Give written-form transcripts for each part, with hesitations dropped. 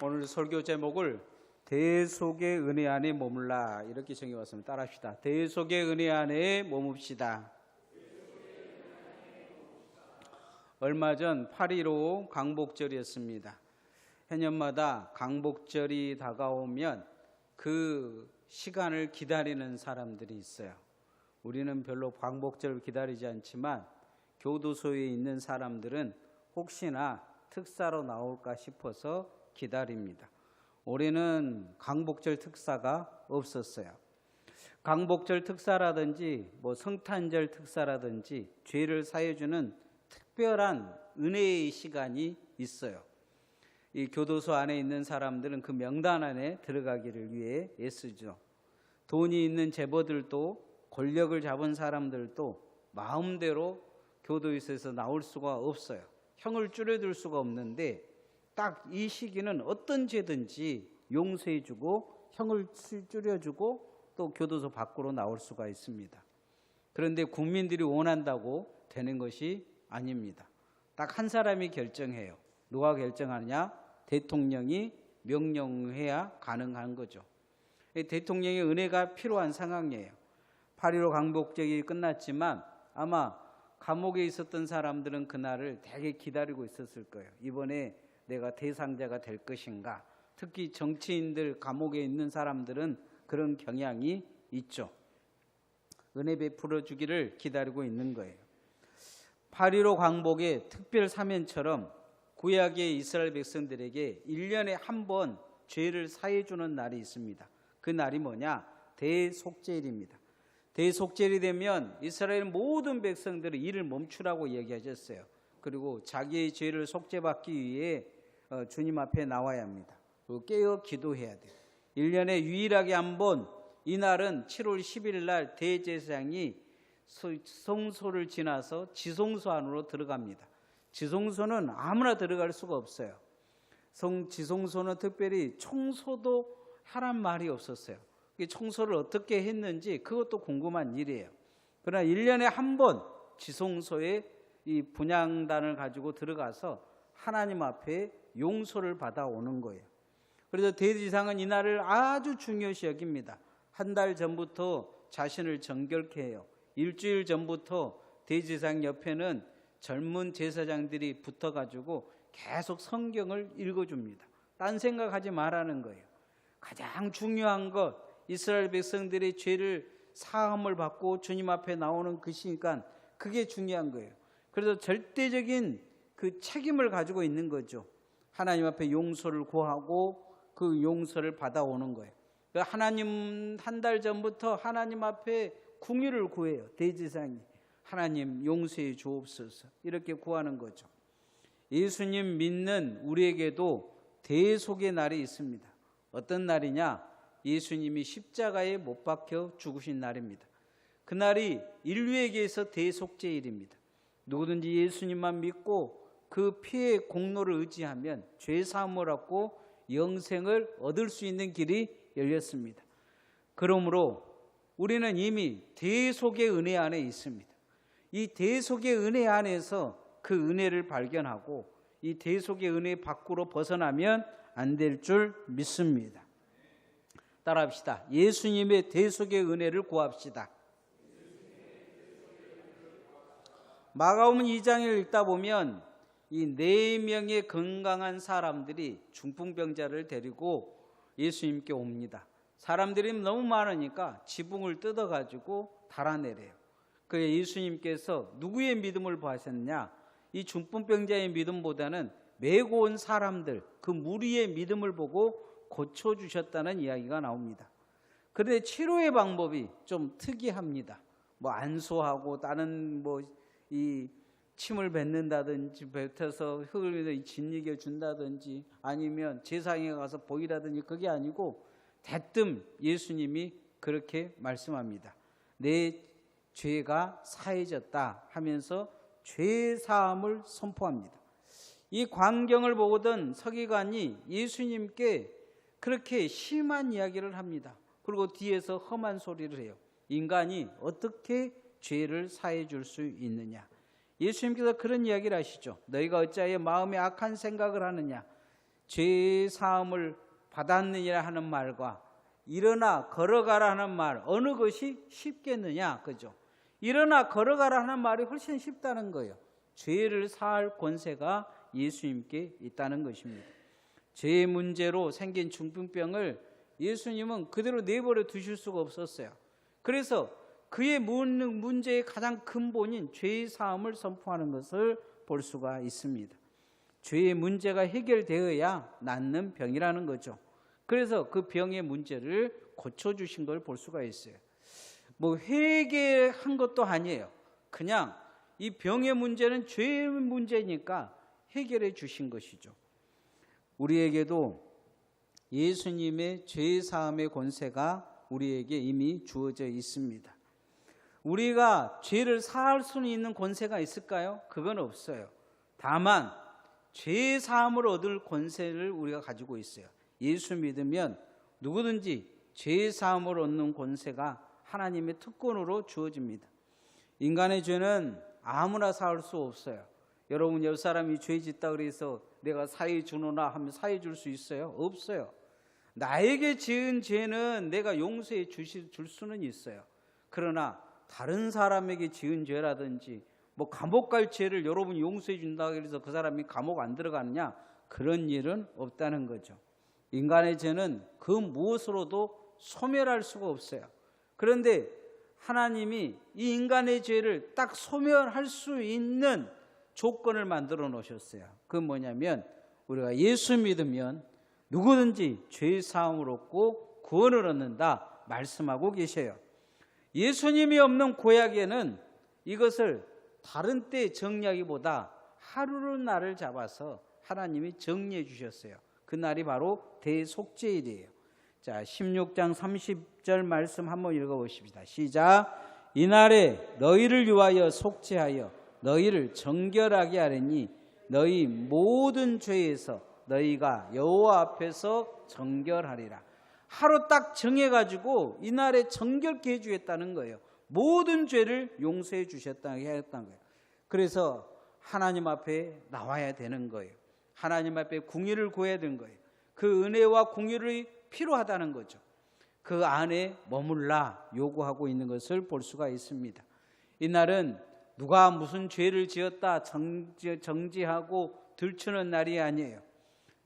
오늘 설교 제목을 대속의 은혜 안에 머물라 이렇게 정해왔습니다. 따라합시다. 대속의 은혜 안에 머뭅시다. 얼마 전 8.15 강복절이었습니다. 해년마다 강복절이 다가오면 그 시간을 기다리는 사람들이 있어요. 우리는 별로 강복절을 기다리지 않지만 교도소에 있는 사람들은 혹시나 특사로 나올까 싶어서 기다립니다. 올해는 강복절 특사가 없었어요. 강복절 특사라든지 성탄절 특사라든지 죄를 사해주는 특별한 은혜의 시간이 있어요. 이 교도소 안에 있는 사람들은 그 명단 안에 들어가기를 위해 애쓰죠. 돈이 있는 재벌들도 권력을 잡은 사람들도 마음대로 교도소에서 나올 수가 없어요. 형을 줄여들 수가 없는데 딱 이 시기는 어떤 죄든지 용서해주고 형을 줄여주고 또 교도소 밖으로 나올 수가 있습니다. 그런데 국민들이 원한다고 되는 것이 아닙니다. 딱 한 사람이 결정해요. 누가 결정하느냐? 대통령이 명령해야 가능한 거죠. 대통령의 은혜가 필요한 상황이에요. 8.15 강복절이 끝났지만 아마 감옥에 있었던 사람들은 그날을 되게 기다리고 있었을 거예요. 이번에 내가 대상자가 될 것인가. 특히 정치인들, 감옥에 있는 사람들은 그런 경향이 있죠. 은혜 베풀어 주기를 기다리고 있는 거예요. 8.15 강복의 특별 사면처럼 구약의 이스라엘 백성들에게 1년에 한 번 죄를 사해 주는 날이 있습니다. 그 날이 뭐냐? 대속죄일입니다. 대속죄일이 되면 이스라엘 모든 백성들은 일을 멈추라고 얘기하셨어요. 그리고 자기의 죄를 속죄받기 위해 주님 앞에 나와야 합니다. 그리고 깨어 기도해야 돼요. 1년에 유일하게 한 번, 이날은 7월 10일 날 대제사장이 성소를 지나서 지성소 안으로 들어갑니다. 지성소는 아무나 들어갈 수가 없어요. 지성소는 특별히 청소도 하란 말이 없었어요. 청소를 어떻게 했는지 그것도 궁금한 일이에요. 그러나 1년에 한 번 지성소에 이 분향단을 가지고 들어가서 하나님 앞에 용서를 받아오는 거예요. 그래서 대제사장은 이날을 아주 중요시 여깁니다. 한 달 전부터 자신을 정결케 해요. 일주일 전부터 대제사장 옆에는 젊은 제사장들이 붙어가지고 계속 성경을 읽어줍니다. 딴 생각하지 말라는 거예요. 가장 중요한 것, 이스라엘 백성들의 죄를 사함을 받고 주님 앞에 나오는 것이니까 그게 중요한 거예요. 그래서 절대적인 그 책임을 가지고 있는 거죠. 하나님 앞에 용서를 구하고 그 용서를 받아오는 거예요. 하나님 한 달 전부터 하나님 앞에 궁유를 구해요. 대제사장이 하나님 용서해 주옵소서 이렇게 구하는 거죠. 예수님 믿는 우리에게도 대속의 날이 있습니다. 어떤 날이냐? 예수님이 십자가에 못 박혀 죽으신 날입니다. 그날이 인류에게서 대속죄일입니다. 누구든지 예수님만 믿고 그 피의 공로를 의지하면 죄사함을 얻고 영생을 얻을 수 있는 길이 열렸습니다. 그러므로 우리는 이미 대속의 은혜 안에 있습니다. 이 대속의 은혜 안에서 그 은혜를 발견하고 이 대속의 은혜 밖으로 벗어나면 안 될 줄 믿습니다. 따라합시다. 예수님의 대속의 은혜를 구합시다. 마가복음 2장을 읽다 보면 이 4명의 건강한 사람들이 중풍병자를 데리고 예수님께 옵니다. 사람들이 너무 많으니까 지붕을 뜯어가지고 달아내래요. 그래서 예수님께서 누구의 믿음을 보셨느냐? 이 중풍병자의 믿음보다는 메고 온 사람들, 그 무리의 믿음을 보고 고쳐주셨다는 이야기가 나옵니다. 그런데 치료의 방법이 좀 특이합니다. 안수하고 다른 이 침을 뱉는다든지 뱉어서 흙을 짓이겨 준다든지 아니면 제사장에 가서 보이라든지 그게 아니고 대뜸 예수님이 그렇게 말씀합니다. 내 죄가 사해졌다 하면서 죄사함을 선포합니다. 이 광경을 보고던 서기관이 예수님께 그렇게 심한 이야기를 합니다. 그리고 뒤에서 험한 소리를 해요. 인간이 어떻게 죄를 사해 줄 수 있느냐? 예수님께서 그런 이야기를 하시죠. 너희가 어찌하여 마음에 악한 생각을 하느냐? 죄 사함을 받았느니라 하는 말과 일어나 걸어가라 하는 말, 어느 것이 쉽겠느냐, 그죠? 일어나 걸어가라 하는 말이 훨씬 쉽다는 거예요. 죄를 사할 권세가 예수님께 있다는 것입니다. 죄의 문제로 생긴 중풍병을 예수님은 그대로 내버려 두실 수가 없었어요. 그래서 그의 문제의 가장 근본인 죄의 사함을 선포하는 것을 볼 수가 있습니다. 죄의 문제가 해결되어야 낫는 병이라는 거죠. 그래서 그 병의 문제를 고쳐주신 걸 볼 수가 있어요. 뭐 해결한 것도 아니에요. 그냥 이 병의 문제는 죄의 문제니까 해결해 주신 것이죠. 우리에게도 예수님의 죄 사함의 권세가 우리에게 이미 주어져 있습니다. 우리가 죄를 사할 수는 있는 권세가 있을까요? 그건 없어요. 다만 죄 사함을 얻을 권세를 우리가 가지고 있어요. 예수 믿으면 누구든지 죄 사함을 얻는 권세가 하나님의 특권으로 주어집니다. 인간의 죄는 아무나 사할 수 없어요. 여러분 옆 사람이 죄 짓다 그래서 내가 사해 주노나 하면 사해 줄 수 있어요? 없어요. 나에게 지은 죄는 내가 용서해 줄 수는 있어요. 그러나 다른 사람에게 지은 죄라든지 뭐 감옥 갈 죄를 여러분이 용서해 준다고 해서 그 사람이 감옥 안 들어가느냐, 그런 일은 없다는 거죠. 인간의 죄는 그 무엇으로도 소멸할 수가 없어요. 그런데 하나님이 이 인간의 죄를 딱 소멸할 수 있는 조건을 만들어 놓으셨어요. 그건 뭐냐면 우리가 예수 믿으면 누구든지 죄 사함을 얻고 구원을 얻는다 말씀하고 계셔요. 예수님이 없는 구약에는 이것을 다른 때 정리하기보다 하루를 날을 잡아서 하나님이 정리해 주셨어요. 그 날이 바로 대속죄일이에요. 자, 16장 30절 말씀 한번 읽어보십시다. 시작. 이날에 너희를 위하여 속죄하여 너희를 정결하게 하리니 너희 모든 죄에서 너희가 여호와 앞에서 정결하리라. 하루 딱 정해가지고 이날에 정결케 해주겠다는 거예요. 모든 죄를 용서해 주셨다는 거예요. 그래서 하나님 앞에 나와야 되는 거예요. 하나님 앞에 공의를 구해야 되는 거예요. 그 은혜와 공의를 필요하다는 거죠. 그 안에 머물라 요구하고 있는 것을 볼 수가 있습니다. 이날은 누가 무슨 죄를 지었다 정지하고 들추는 날이 아니에요.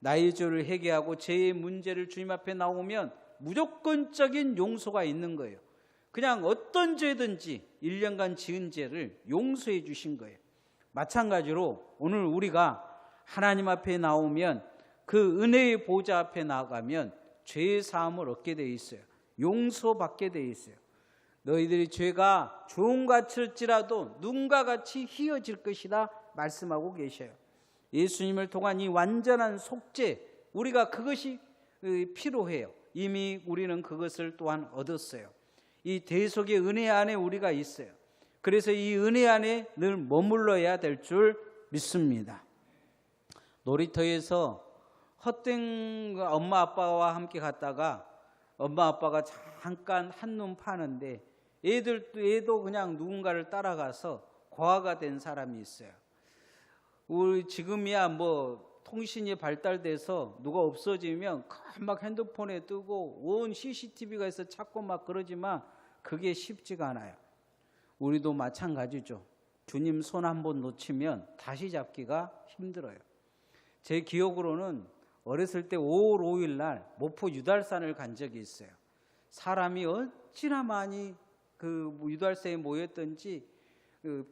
나의 죄를 회개하고 죄의 문제를 주님 앞에 나오면 무조건적인 용서가 있는 거예요. 그냥 어떤 죄든지 1년간 지은 죄를 용서해 주신 거예요. 마찬가지로 오늘 우리가 하나님 앞에 나오면 그 은혜의 보좌 앞에 나가면 죄의 사함을 얻게 돼 있어요. 용서받게 돼 있어요. 너희들이 죄가 주홍같을지라도 눈과 같이 희어질 것이다 말씀하고 계셔요. 예수님을 통한 이 완전한 속죄, 우리가 그것이 필요해요. 이미 우리는 그것을 또한 얻었어요. 이 대속의 은혜 안에 우리가 있어요. 그래서 이 은혜 안에 늘 머물러야 될 줄 믿습니다. 놀이터에서 헛된 엄마 아빠와 함께 갔다가 엄마 아빠가 잠깐 한눈 파는데 애도 그냥 누군가를 따라가서 고아가 된 사람이 있어요. 우리 지금이야 뭐 통신이 발달돼서 누가 없어지면 막 핸드폰에 뜨고 온 CCTV가 있어 찾고 막 그러지만 그게 쉽지가 않아요. 우리도 마찬가지죠. 주님 손 한번 놓치면 다시 잡기가 힘들어요. 제 기억으로는 어렸을 때 5월 5일 날 목포 유달산을 간 적이 있어요. 사람이 어찌나 많이 그 유달산에 모였던지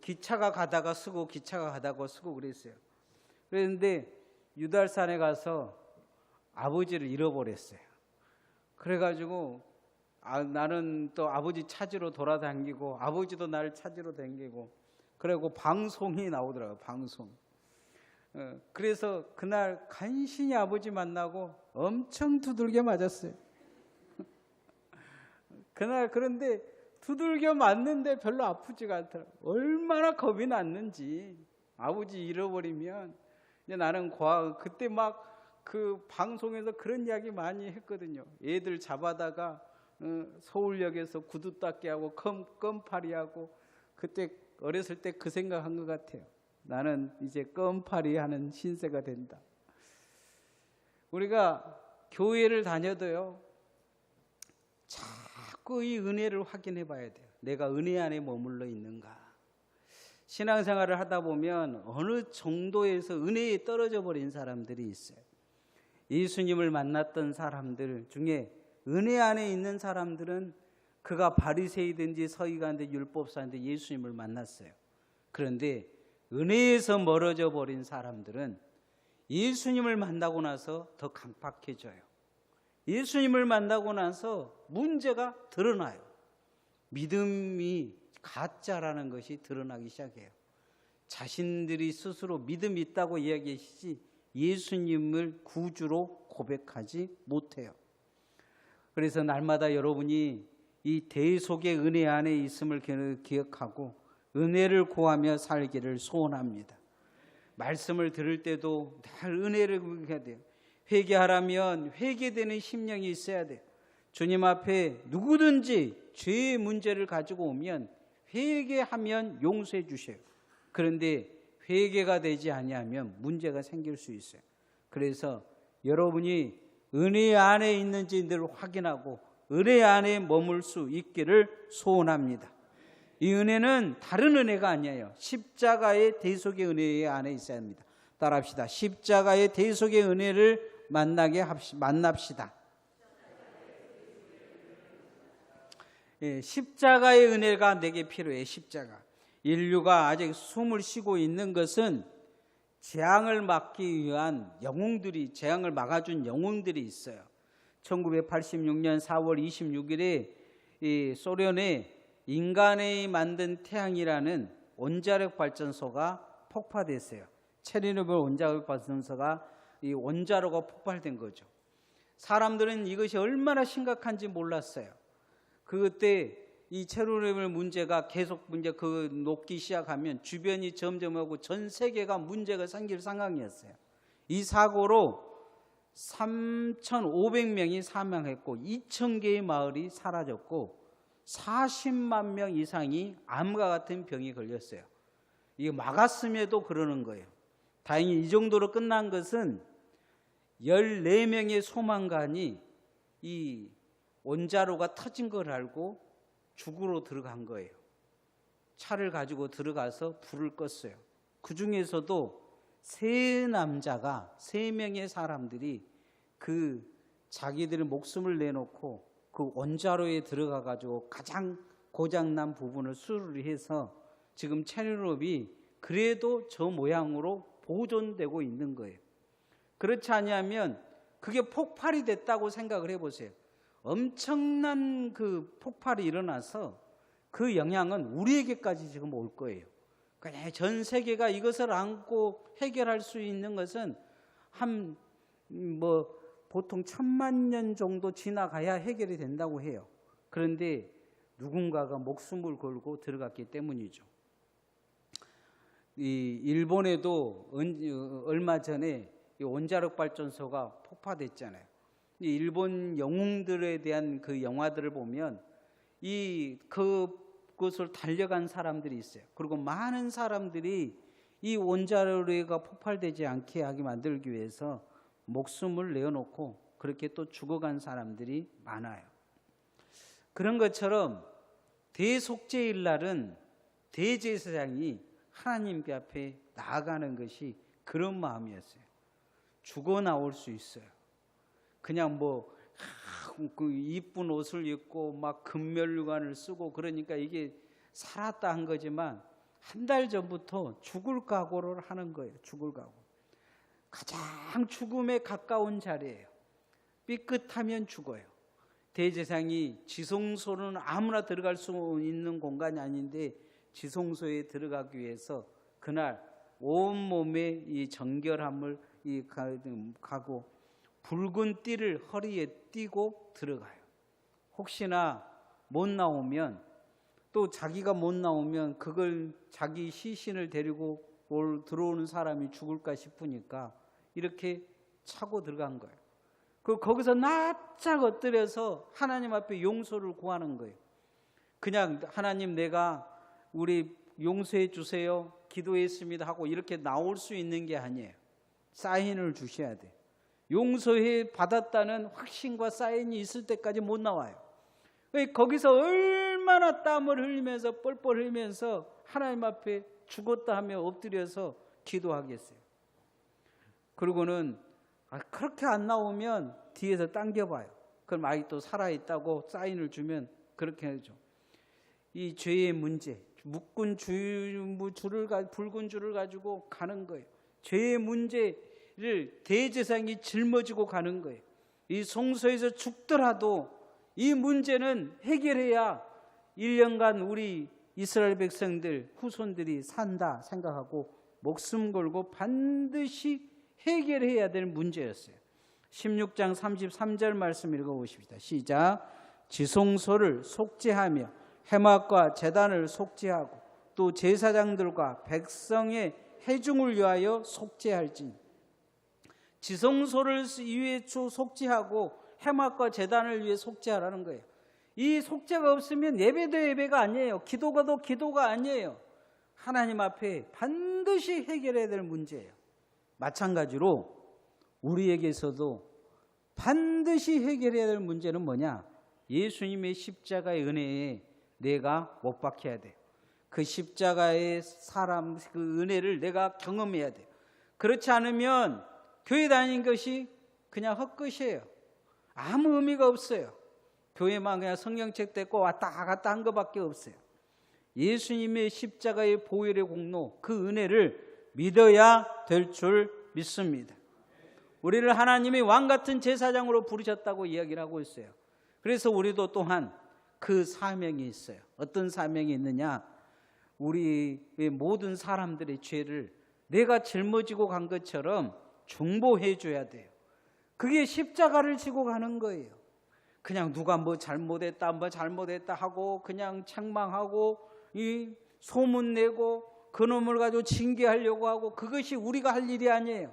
기차가 가다가 쓰고 기차가 가다가 쓰고 그랬어요. 그런데 유달산에 가서 아버지를 잃어버렸어요. 그래가지고 나는 또 아버지 찾으러 돌아다니고 아버지도 나를 찾으러 다니고 그리고 방송이 나오더라고요. 방송. 그래서 그날 간신히 아버지 만나고 엄청 두들겨 맞았어요. 그날 그런데 두들겨 맞는데 별로 아프지가 않더라고요. 얼마나 겁이 났는지. 아버지 잃어버리면 이제 나는 그때 막 그 방송에서 그런 이야기 많이 했거든요. 애들 잡아다가 서울역에서 구두 닦게 하고 껌파리 하고 그때 어렸을 때 그 생각한 것 같아요. 나는 이제 껌파리 하는 신세가 된다. 우리가 교회를 다녀도요, 자꾸 이 은혜를 확인해 봐야 돼요. 내가 은혜 안에 머물러 있는가. 신앙생활을 하다 보면 어느 정도에서 은혜에 떨어져 버린 사람들이 있어요. 예수님을 만났던 사람들 중에 은혜 안에 있는 사람들은 그가 바리새이든지 서기관든지 율법사인데 예수님을 만났어요. 그런데 은혜에서 멀어져 버린 사람들은 예수님을 만나고 나서 더 강팍해져요. 예수님을 만나고 나서 문제가 드러나요. 믿음이 가짜라는 것이 드러나기 시작해요. 자신들이 스스로 믿음이 있다고 이야기하시지 예수님을 구주로 고백하지 못해요. 그래서 날마다 여러분이 이 대속의 은혜 안에 있음을 기억하고 은혜를 구하며 살기를 소원합니다. 말씀을 들을 때도 늘 은혜를 구해야 돼요. 회개하라면 회개되는 심령이 있어야 돼요. 주님 앞에 누구든지 죄의 문제를 가지고 오면 회개하면 용서해 주셔요. 그런데 회개가 되지 아니하면 문제가 생길 수 있어요. 그래서 여러분이 은혜 안에 있는지를 확인하고 은혜 안에 머물 수 있기를 소원합니다. 이 은혜는 다른 은혜가 아니에요. 십자가의 대속의 은혜 안에 있어야 합니다. 따라합시다. 십자가의 대속의 은혜를 만납시다. 예, 십자가의 은혜가 내게 필요해. 십자가. 인류가 아직 숨을 쉬고 있는 것은 재앙을 막기 위한 영웅들이, 재앙을 막아준 영웅들이 있어요. 1986년 4월 26일에 이 소련의 인간이 만든 태양이라는 원자력 발전소가 폭파됐어요. 체르노빌 원자력 발전소가 이 원자로가 폭발된 거죠. 사람들은 이것이 얼마나 심각한지 몰랐어요. 그때 이 체르노빌 문제가 계속 녹기 시작하면 주변이 점점 하고 전 세계가 문제가 생길 상황이었어요. 이 사고로 3,500명이 사망했고 2,000개의 마을이 사라졌고 40만 명 이상이 암과 같은 병이 걸렸어요. 이게 막았음에도 그러는 거예요. 다행히 이 정도로 끝난 것은 14명의 소방관이 이 원자로가 터진 걸 알고 죽으러 들어간 거예요. 차를 가지고 들어가서 불을 껐어요. 그 중에서도 3명의 사람들이 그 자기들의 목숨을 내놓고 그 원자로에 들어가 가지고 가장 고장난 부분을 수리해서 지금 체르노빌이 그래도 저 모양으로 보존되고 있는 거예요. 그렇지 않으면 그게 폭발이 됐다고 생각을 해보세요. 엄청난 그 폭발이 일어나서 그 영향은 우리에게까지 지금 올 거예요. 그러니까 전 세계가 이것을 안고 해결할 수 있는 것은 보통 1,000만 년 정도 지나가야 해결이 된다고 해요. 그런데 누군가가 목숨을 걸고 들어갔기 때문이죠. 이 일본에도 얼마 전에 원자력 발전소가 폭파됐잖아요. 이 일본 영웅들에 대한 그 영화들을 보면 그것을 달려간 사람들이 있어요. 그리고 많은 사람들이 이 원자로가 폭발되지 않게 하게 만들기 위해서 목숨을 내어놓고 그렇게 또 죽어간 사람들이 많아요. 그런 것처럼 대속죄일 날은 대제사장이 하나님 앞에 나아가는 것이 그런 마음이었어요. 죽어 나올 수 있어요. 그냥 그 이쁜 옷을 입고 막 금면류관을 쓰고 그러니까 이게 살았다 한 거지만 한 달 전부터 죽을 각오를 하는 거예요. 죽을 각오. 가장 죽음에 가까운 자리예요. 삐끗하면 죽어요. 대제사장이 지성소는 아무나 들어갈 수 있는 공간이 아닌데 지성소에 들어가기 위해서 그날 온몸에 이 정결함을 가고 붉은 띠를 허리에 띠고 들어가요. 혹시나 못 나오면 또 자기가 못 나오면 그걸 자기 시신을 데리고 들어오는 사람이 죽을까 싶으니까 이렇게 차고 들어간 거예요. 거기서 납작 엎드려서 하나님 앞에 용서를 구하는 거예요. 그냥 하나님 내가 우리 용서해 주세요. 기도했습니다 하고 이렇게 나올 수 있는 게 아니에요. 사인을 주셔야 돼요. 용서해 받았다는 확신과 사인이 있을 때까지 못 나와요. 거기서 얼마나 땀을 흘리면서 뻘뻘 흘리면서 하나님 앞에 죽었다 하며 엎드려서 기도하겠어요. 그리고는 그렇게 안 나오면 뒤에서 당겨봐요. 그럼 아직도 살아있다고 사인을 주면 그렇게 하죠. 이 죄의 문제, 묶은 붉은 줄을 가지고 가는 거예요. 죄의 문제를 대제사장이 짊어지고 가는 거예요. 이 성소에서 죽더라도 이 문제는 해결해야 1년간 우리 이스라엘 백성들 후손들이 산다 생각하고 목숨 걸고 반드시 해결해야 될 문제였어요. 16장 33절 말씀 읽어보십시다. 시작. 지성소를 속죄하며 회막과 제단을 속죄하고 또 제사장들과 백성의 회중을 위하여 속죄할지니. 지성소를 위해 속죄하고 회막과 제단을 위해 속죄하라는 거예요. 이 속죄가 없으면 예배도 예배가 아니에요. 기도가도 기도가 아니에요. 하나님 앞에 반드시 해결해야 될 문제예요. 마찬가지로 우리에게서도 반드시 해결해야 될 문제는 뭐냐? 예수님의 십자가의 은혜에 내가 못 박혀야 돼요. 그 십자가의 사람 그 은혜를 내가 경험해야 돼요. 그렇지 않으면 교회 다니는 것이 그냥 헛것이에요. 아무 의미가 없어요. 교회만 그냥 성경책 떼고 왔다 갔다 한 것밖에 없어요. 예수님의 십자가의 보혈의 공로, 그 은혜를 믿어야 될 줄 믿습니다. 우리를 하나님이 왕 같은 제사장으로 부르셨다고 이야기를 하고 있어요. 그래서 우리도 또한 그 사명이 있어요. 어떤 사명이 있느냐? 우리의 모든 사람들의 죄를 내가 짊어지고 간 것처럼 중보해 줘야 돼요. 그게 십자가를 지고 가는 거예요. 그냥 누가 뭐 잘못했다 하고 그냥 책망하고 이 소문내고 그놈을 가지고 징계하려고 하고 그것이 우리가 할 일이 아니에요.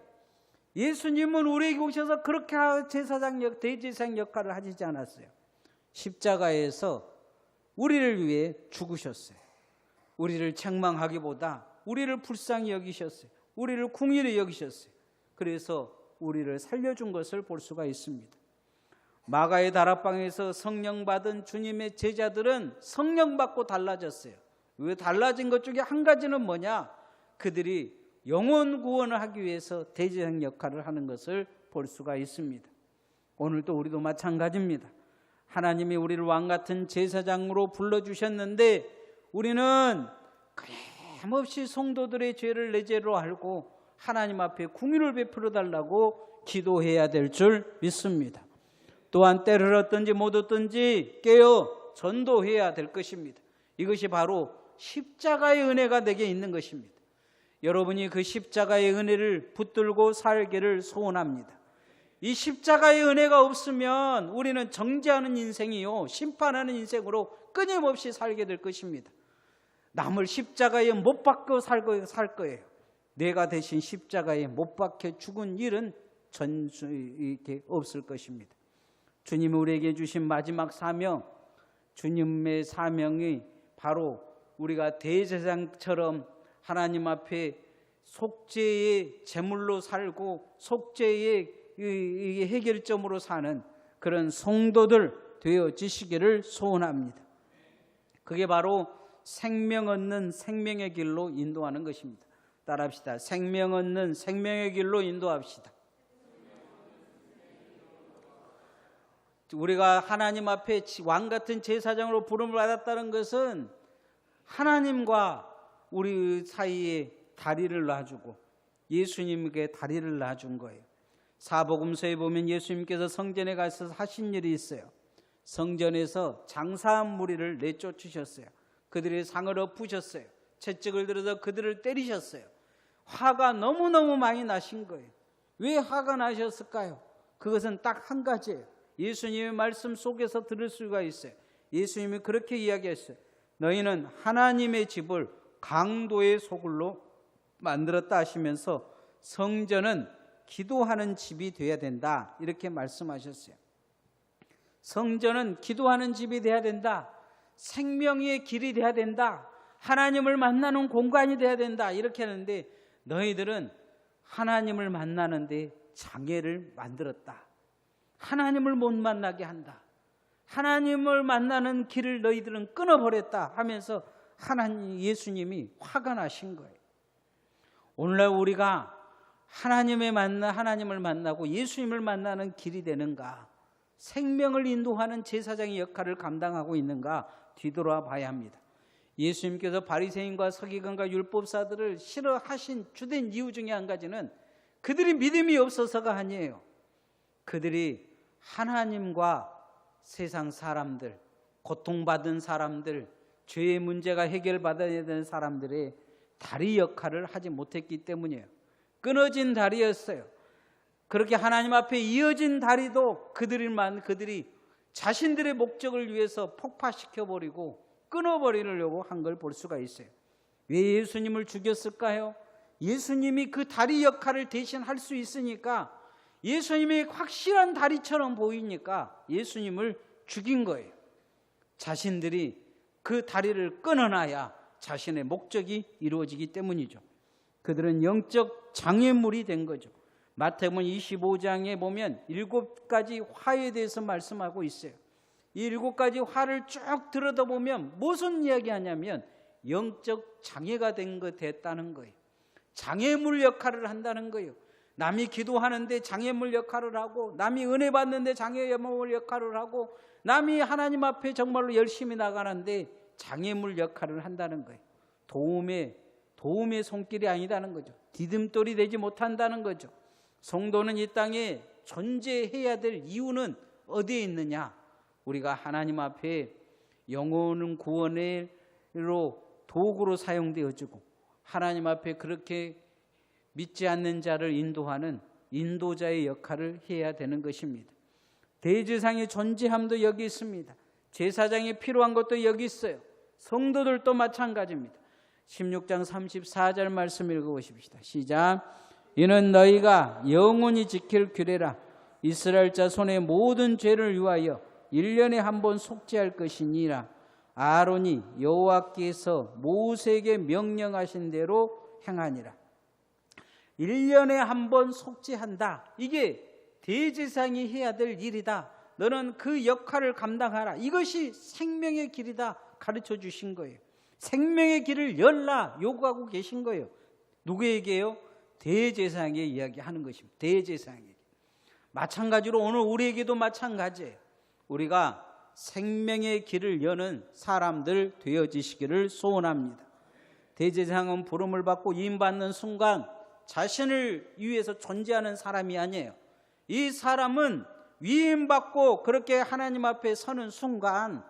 예수님은 우리에게 오셔서 그렇게 대제사장 역할을 하시지 않았어요. 십자가에서 우리를 위해 죽으셨어요. 우리를 책망하기보다 우리를 불쌍히 여기셨어요. 우리를 긍휼히 여기셨어요. 그래서 우리를 살려준 것을 볼 수가 있습니다. 마가의 다락방에서 성령 받은 주님의 제자들은 성령 받고 달라졌어요. 왜 달라진 것 중에 한 가지는 뭐냐? 그들이 영혼 구원을 하기 위해서 대제사장 역할을 하는 것을 볼 수가 있습니다. 오늘도 우리도 마찬가지입니다. 하나님이 우리를 왕같은 제사장으로 불러주셨는데 우리는 그림없이 성도들의 죄를 내 죄로 알고 하나님 앞에 긍휼을 베풀어 달라고 기도해야 될 줄 믿습니다. 또한 때를 얻든지 못 얻든지 깨어 전도해야 될 것입니다. 이것이 바로 십자가의 은혜가 내게 있는 것입니다. 여러분이 그 십자가의 은혜를 붙들고 살기를 소원합니다. 이 십자가의 은혜가 없으면 우리는 정죄하는 인생이요 심판하는 인생으로 끊임없이 살게 될 것입니다. 남을 십자가에 못 박혀 살 거예요. 내가 대신 십자가에 못 박혀 죽은 일은 전수에 없을 것입니다. 주님이 우리에게 주신 마지막 사명, 주님의 사명이 바로 우리가 대제사장처럼 하나님 앞에 속죄의 제물로 살고 속죄의 해결점으로 사는 그런 성도들 되어지시기를 소원합니다. 그게 바로 생명 얻는 생명의 길로 인도하는 것입니다. 따라합시다. 생명 얻는 생명의 길로 인도합시다. 우리가 하나님 앞에 왕같은 제사장으로 부름을 받았다는 것은 하나님과 우리 사이에 다리를 놔주고 예수님께 다리를 놔준 거예요. 사복음서에 보면 예수님께서 성전에 가셔서 하신 일이 있어요. 성전에서 장사한 무리를 내쫓으셨어요. 그들의 상을 엎으셨어요. 채찍을 들어서 그들을 때리셨어요. 화가 너무너무 많이 나신 거예요. 왜 화가 나셨을까요? 그것은 딱 한 가지예요. 예수님의 말씀 속에서 들을 수가 있어요. 예수님이 그렇게 이야기했어요. 너희는 하나님의 집을 강도의 소굴로 만들었다 하시면서 성전은 기도하는 집이 되어야 된다 이렇게 말씀하셨어요. 성전은 기도하는 집이 되어야 된다. 생명의 길이 되어야 된다. 하나님을 만나는 공간이 되어야 된다 이렇게 하는데 너희들은 하나님을 만나는데 장애를 만들었다. 하나님을 못 만나게 한다. 하나님을 만나는 길을 너희들은 끊어버렸다 하면서 예수님이 화가 나신 거예요. 오늘날 우리가 하나님을 만나고 예수님을 만나는 길이 되는가? 생명을 인도하는 제사장의 역할을 감당하고 있는가? 뒤돌아 봐야 합니다. 예수님께서 바리새인과 서기관과 율법사들을 싫어하신 주된 이유 중에 한 가지는 그들이 믿음이 없어서가 아니에요. 그들이 하나님과 세상 사람들, 고통받은 사람들, 죄의 문제가 해결받아야 되는 사람들의 다리 역할을 하지 못했기 때문이에요. 끊어진 다리였어요. 그렇게 하나님 앞에 이어진 다리도 그들이 자신들의 목적을 위해서 폭파시켜버리고 끊어버리려고 한 걸 볼 수가 있어요. 왜 예수님을 죽였을까요? 예수님이 그 다리 역할을 대신 할 수 있으니까, 예수님이 확실한 다리처럼 보이니까 예수님을 죽인 거예요. 자신들이 그 다리를 끊어놔야 자신의 목적이 이루어지기 때문이죠. 그들은 영적 장애물이 된 거죠. 마태복음 25장에 보면 7가지 화에 대해서 말씀하고 있어요. 이 7가지 화를 쭉 들여다보면 무슨 이야기하냐면 영적 장애가 됐다는 거예요. 장애물 역할을 한다는 거예요. 남이 기도하는데 장애물 역할을 하고, 남이 은혜 받는데 장애물 역할을 하고, 남이 하나님 앞에 정말로 열심히 나가는데 장애물 역할을 한다는 거예요. 도움의 손길이 아니다는 거죠. 디딤돌이 되지 못한다는 거죠. 성도는 이 땅에 존재해야 될 이유는 어디에 있느냐? 우리가 하나님 앞에 영혼 구원으로 도구로 사용되어지고, 하나님 앞에 그렇게 믿지 않는 자를 인도하는 인도자의 역할을 해야 되는 것입니다. 대제사장의 존재함도 여기 있습니다. 제사장이 필요한 것도 여기 있어요. 성도들도 마찬가지입니다. 16장 34절 말씀 읽어보십시다. 시작. 이는 너희가 영원히 지킬 규례라. 이스라엘 자손의 모든 죄를 위하여 1년에 한 번 속죄할 것이니라. 아론이 여호와께서 모세에게 명령하신 대로 행하니라. 1년에 한 번 속죄한다. 이게 대제사장이 해야 될 일이다. 너는 그 역할을 감당하라. 이것이 생명의 길이다 가르쳐 주신 거예요. 생명의 길을 열라 요구하고 계신 거예요. 누구에게요? 대제사장에게 이야기하는 것입니다. 대제사장에게. 마찬가지로 오늘 우리에게도 마찬가지예요. 우리가 생명의 길을 여는 사람들 되어지시기를 소원합니다. 대제사장은 부름을 받고 임받는 순간 자신을 위해서 존재하는 사람이 아니에요. 이 사람은 위임받고 그렇게 하나님 앞에 서는 순간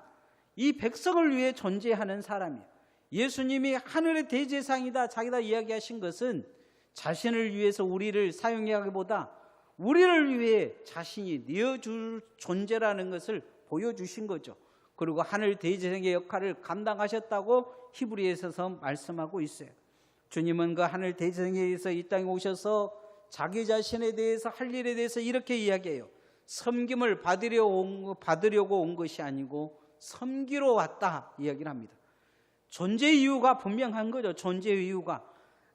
이 백성을 위해 존재하는 사람이에요. 예수님이 하늘의 대제사장이다 자기다 이야기하신 것은 자신을 위해서 우리를 사용하기보다 우리를 위해 자신이 내어줄 존재라는 것을 보여주신 거죠. 그리고 하늘 대제사장의 역할을 감당하셨다고 히브리서에서 말씀하고 있어요. 주님은 그 하늘 대제사장에서 이 땅에 오셔서 자기 자신에 대해서 할 일에 대해서 이렇게 이야기해요. 섬김을 받으려고 온 것이 아니고 섬기러 왔다 이야기를 합니다. 존재 이유가 분명한 거죠. 존재 이유가.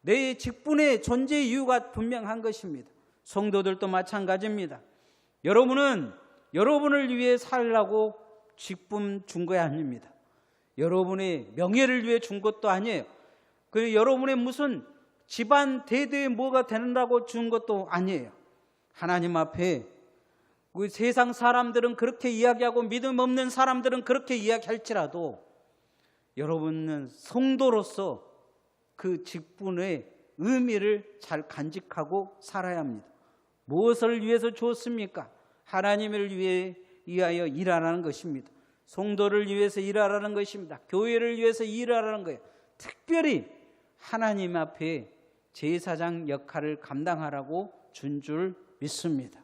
내 직분의 존재 이유가 분명한 것입니다. 성도들도 마찬가지입니다. 여러분은 여러분을 위해 살라고 직분 준 거 아닙니다. 여러분의 명예를 위해 준 것도 아니에요. 그 여러분의 무슨 집안 대대에 뭐가 되는다고 준 것도 아니에요. 하나님 앞에 우리 세상 사람들은 그렇게 이야기하고 믿음 없는 사람들은 그렇게 이야기할지라도 여러분은 성도로서 그 직분의 의미를 잘 간직하고 살아야 합니다. 무엇을 위해서 주었습니까? 하나님을 위하여 일하라는 것입니다. 성도를 위해서 일하라는 것입니다. 교회를 위해서 일하라는 거예요. 특별히 하나님 앞에 제사장 역할을 감당하라고 준 줄 믿습니다.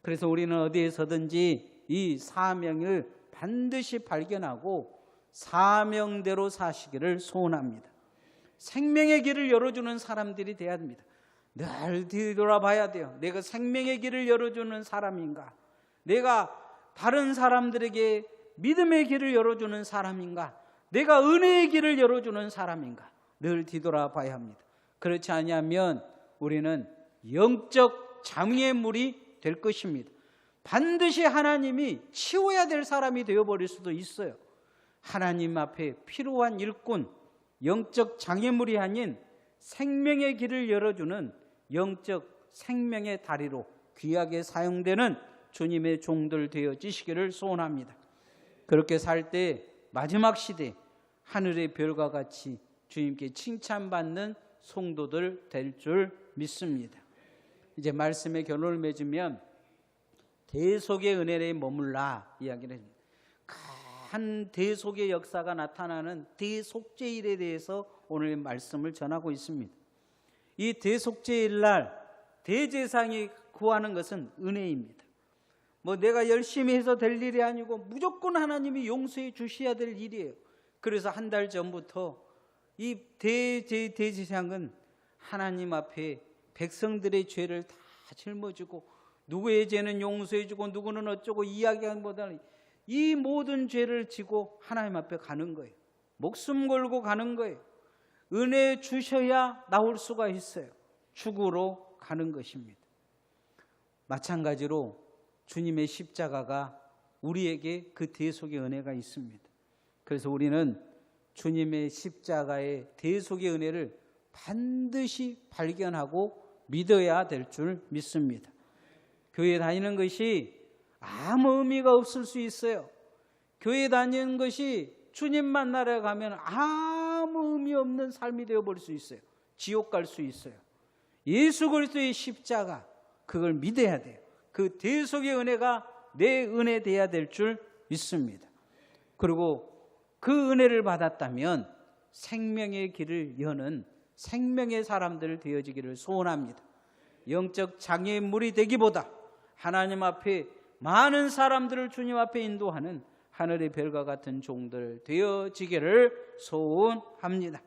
그래서 우리는 어디에서든지 이 사명을 반드시 발견하고 사명대로 사시기를 소원합니다. 생명의 길을 열어주는 사람들이 돼야 합니다. 늘 뒤돌아봐야 돼요. 내가 생명의 길을 열어주는 사람인가? 내가 다른 사람들에게 믿음의 길을 열어주는 사람인가? 내가 은혜의 길을 열어주는 사람인가? 늘 뒤돌아봐야 합니다. 그렇지 않으면 우리는 영적 장애물이 될 것입니다. 반드시 하나님이 치워야 될 사람이 되어버릴 수도 있어요. 하나님 앞에 필요한 일꾼, 영적 장애물이 아닌 생명의 길을 열어주는 영적 생명의 다리로 귀하게 사용되는 주님의 종들 되어지시기를 소원합니다. 그렇게 살 때 마지막 시대 하늘의 별과 같이 주님께 칭찬받는 성도들 될 줄 믿습니다. 이제 말씀의 결론을 맺으면 대속의 은혜에 머물라 이야기를 합니다. 한 대속의 역사가 나타나는 대속죄일에 대해서 오늘 말씀을 전하고 있습니다. 이 대속죄일 날 대제사장이 구하는 것은 은혜입니다. 내가 열심히 해서 될 일이 아니고 무조건 하나님이 용서해 주셔야 될 일이에요. 그래서 한 달 전부터 이 대제사장은 하나님 앞에 백성들의 죄를 다 짊어지고 누구의 죄는 용서해주고 누구는 어쩌고 이야기하는 것보다는 이 모든 죄를 지고 하나님 앞에 가는 거예요. 목숨 걸고 가는 거예요. 은혜 주셔야 나올 수가 있어요. 죽으러 가는 것입니다. 마찬가지로 주님의 십자가가 우리에게 그 대속의 은혜가 있습니다. 그래서 우리는 주님의 십자가의 대속의 은혜를 반드시 발견하고 믿어야 될 줄 믿습니다. 교회 다니는 것이 아무 의미가 없을 수 있어요. 교회 다니는 것이 주님 만나러 가면 아무 의미 없는 삶이 되어버릴 수 있어요. 지옥 갈 수 있어요. 예수 그리스도의 십자가, 그걸 믿어야 돼요. 그 대속의 은혜가 내 은혜 돼야 될 줄 믿습니다. 그리고 그 은혜를 받았다면 생명의 길을 여는 생명의 사람들 되어지기를 소원합니다. 영적 장애물이 되기보다 하나님 앞에 많은 사람들을 주님 앞에 인도하는 하늘의 별과 같은 종들 되어지기를 소원합니다.